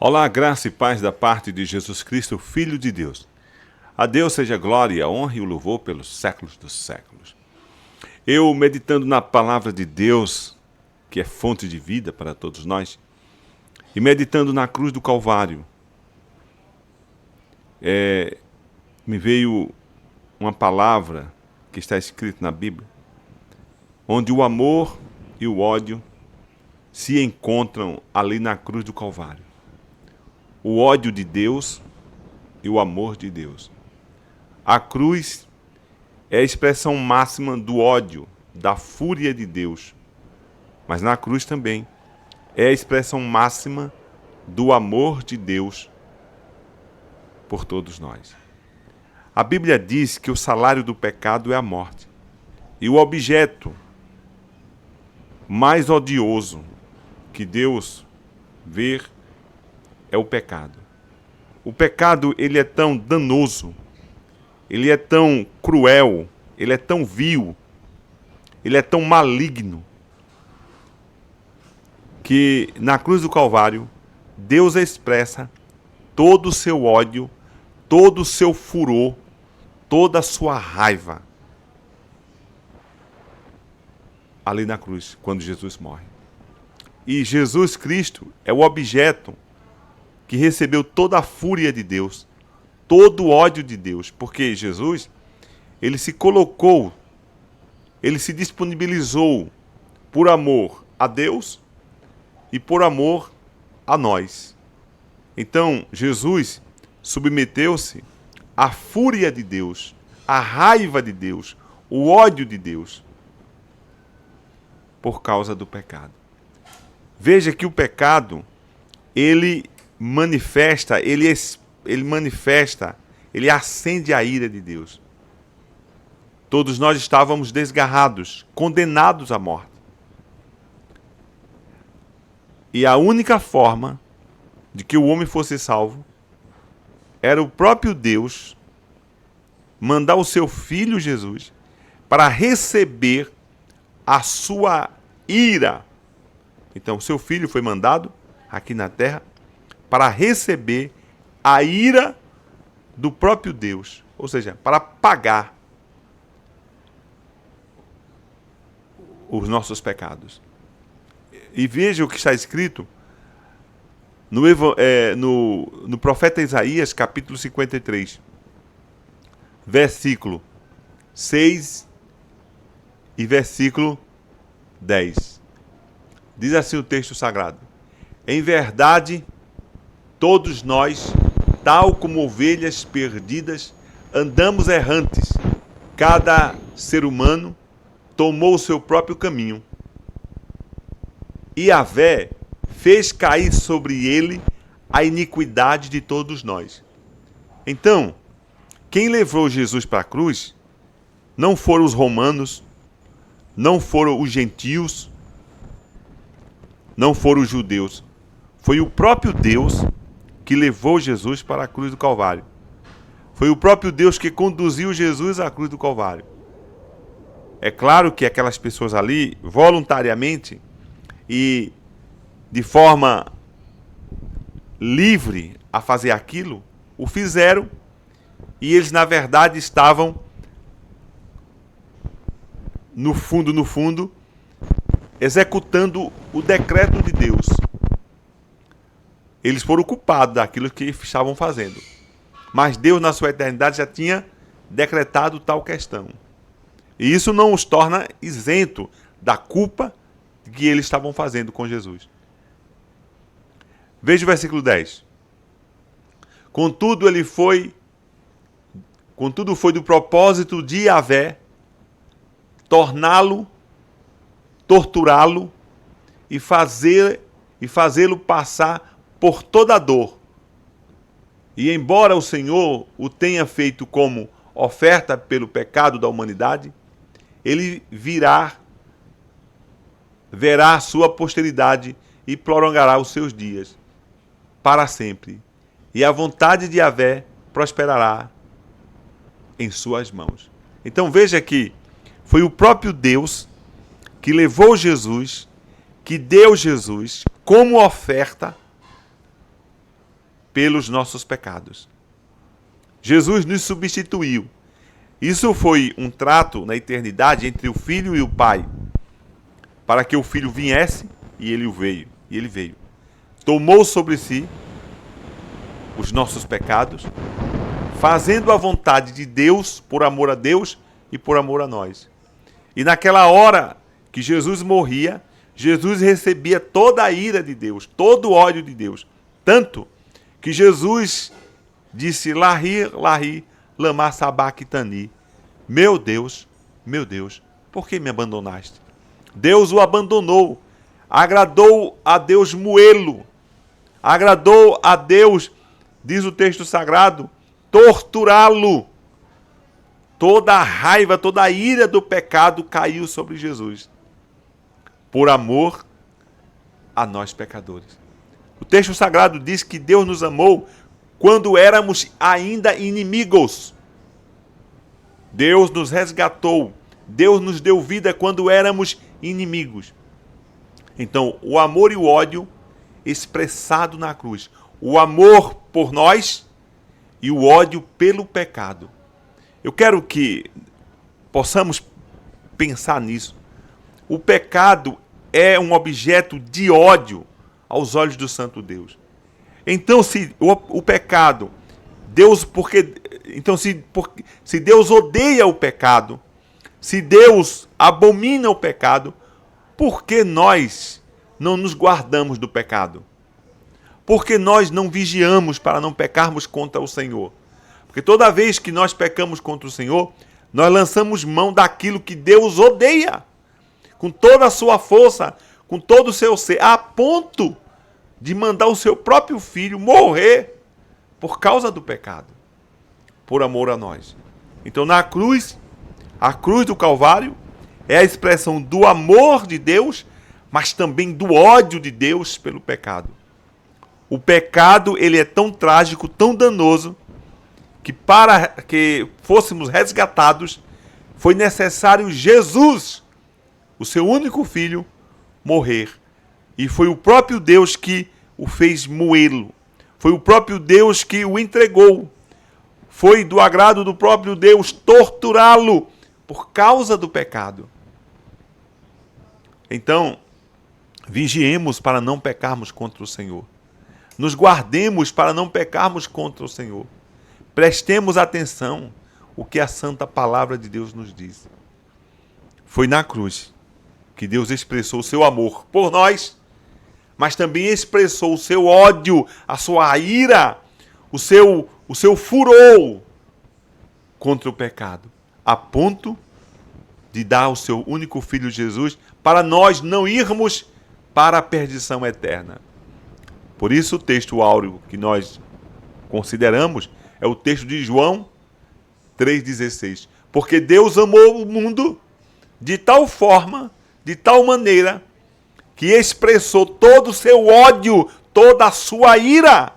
Olá, graça e paz da parte de Jesus Cristo, Filho de Deus. A Deus seja a glória, a honra e o louvor pelos séculos dos séculos. Eu, meditando na palavra de Deus, que é fonte de vida para todos nós, e meditando na cruz do Calvário, me veio uma palavra que está escrita na Bíblia, onde o amor e o ódio se encontram ali na cruz do Calvário. O ódio de Deus e o amor de Deus. A cruz é a expressão máxima do ódio, da fúria de Deus. Mas na cruz também é a expressão máxima do amor de Deus por todos nós. A Bíblia diz que o salário do pecado é a morte. E o objeto mais odioso que Deus vê é o pecado. O pecado, ele é tão danoso, ele é tão cruel, ele é tão vil, ele é tão maligno, que na cruz do Calvário, Deus expressa todo o seu ódio, todo o seu furor, toda a sua raiva ali na cruz, quando Jesus morre. E Jesus Cristo é o objeto que recebeu toda a fúria de Deus, todo o ódio de Deus, porque Jesus, ele se colocou, ele se disponibilizou por amor a Deus e por amor a nós. Então, Jesus submeteu-se à fúria de Deus, à raiva de Deus, o ódio de Deus, por causa do pecado. Veja que o pecado, ele manifesta, ele acende a ira de Deus. Todos nós estávamos desgarrados, condenados à morte. E a única forma de que o homem fosse salvo era o próprio Deus mandar o seu filho Jesus para receber a sua ira. Então, o seu filho foi mandado aqui na terra para receber a ira do próprio Deus, ou seja, para pagar os nossos pecados. E veja o que está escrito no profeta Isaías, capítulo 53, versículo 6 e versículo 10. Diz assim o texto sagrado: em verdade, todos nós, tal como ovelhas perdidas, andamos errantes. Cada ser humano tomou o seu próprio caminho. E Yahvé fez cair sobre ele a iniquidade de todos nós. Então, quem levou Jesus para a cruz não foram os romanos, não foram os gentios, não foram os judeus. Foi o próprio Deus que levou Jesus para a cruz do Calvário. Foi o próprio Deus que conduziu Jesus à cruz do Calvário. É claro que aquelas pessoas ali, voluntariamente e de forma livre a fazer aquilo, o fizeram, e eles na verdade estavam no fundo, executando o decreto de Deus. Eles foram culpados daquilo que estavam fazendo. Mas Deus, na sua eternidade, já tinha decretado tal questão. E isso não os torna isento da culpa que eles estavam fazendo com Jesus. Veja o versículo 10. Contudo foi do propósito de Yahvé torná-lo, torturá-lo e fazê-lo passar por toda a dor. E embora o Senhor o tenha feito como oferta pelo pecado da humanidade, ele verá a sua posteridade e prolongará os seus dias para sempre. E a vontade de Yahvé prosperará em suas mãos. Então veja que foi o próprio Deus que levou Jesus, que deu Jesus como oferta pelos nossos pecados. Jesus nos substituiu. Isso foi um trato na eternidade entre o Filho e o Pai, para que o Filho viesse e ele veio. E ele veio. Tomou sobre si os nossos pecados, fazendo a vontade de Deus, por amor a Deus e por amor a nós. E naquela hora que Jesus morria, Jesus recebia toda a ira de Deus, todo o ódio de Deus. Tanto que Jesus disse, Lahi, Lahi, lama sabachthani. Meu Deus, por que me abandonaste? Deus o abandonou. Agradou a Deus moê-lo. Agradou a Deus, diz o texto sagrado, torturá-lo. Toda a raiva, toda a ira do pecado caiu sobre Jesus, por amor a nós pecadores. O texto sagrado diz que Deus nos amou quando éramos ainda inimigos. Deus nos resgatou, Deus nos deu vida quando éramos inimigos. Então, o amor e o ódio expressado na cruz. O amor por nós e o ódio pelo pecado. Eu quero que possamos pensar nisso. O pecado é um objeto de ódio aos olhos do Santo Deus. Então, se o pecado, se Deus odeia o pecado, se Deus abomina o pecado, por que nós não nos guardamos do pecado? Por que nós não vigiamos para não pecarmos contra o Senhor? Porque toda vez que nós pecamos contra o Senhor, nós lançamos mão daquilo que Deus odeia, com toda a sua força, com todo o seu ser, a ponto de mandar o seu próprio filho morrer por causa do pecado, por amor a nós. Então, na cruz, a cruz do Calvário é a expressão do amor de Deus, mas também do ódio de Deus pelo pecado. O pecado, ele é tão trágico, tão danoso, que para que fôssemos resgatados, foi necessário Jesus, o seu único filho, morrer. E foi o próprio Deus que o fez moê-lo. Foi o próprio Deus que o entregou. Foi do agrado do próprio Deus torturá-lo por causa do pecado. Então, vigiemos para não pecarmos contra o Senhor. Nos guardemos para não pecarmos contra o Senhor. Prestemos atenção o que a santa palavra de Deus nos diz. Foi na cruz que Deus expressou o seu amor por nós, mas também expressou o seu ódio, a sua ira, o seu furor contra o pecado, a ponto de dar o seu único filho Jesus para nós não irmos para a perdição eterna. Por isso o texto áureo que nós consideramos é o texto de João 3,16. Porque Deus amou o mundo de tal forma, de tal maneira, que expressou todo o seu ódio, toda a sua ira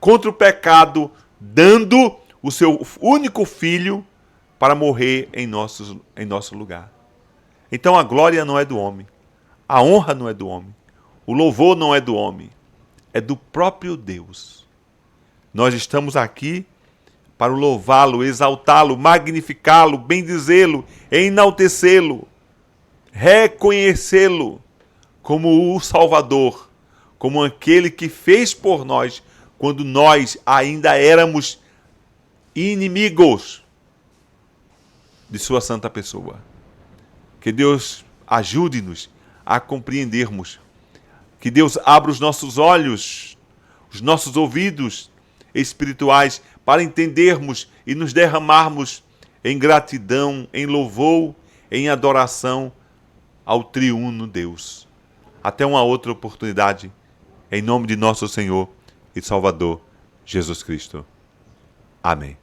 contra o pecado, dando o seu único filho para morrer em nosso lugar. Então a glória não é do homem, a honra não é do homem, o louvor não é do homem, é do próprio Deus. Nós estamos aqui para louvá-lo, exaltá-lo, magnificá-lo, bendizê-lo, enaltecê-lo, reconhecê-lo como o Salvador, como aquele que fez por nós quando nós ainda éramos inimigos de sua santa pessoa. Que Deus ajude-nos a compreendermos, que Deus abra os nossos olhos, os nossos ouvidos espirituais, para entendermos e nos derramarmos em gratidão, em louvor, em adoração ao triuno Deus. Até uma outra oportunidade, em nome de nosso Senhor e Salvador, Jesus Cristo. Amém.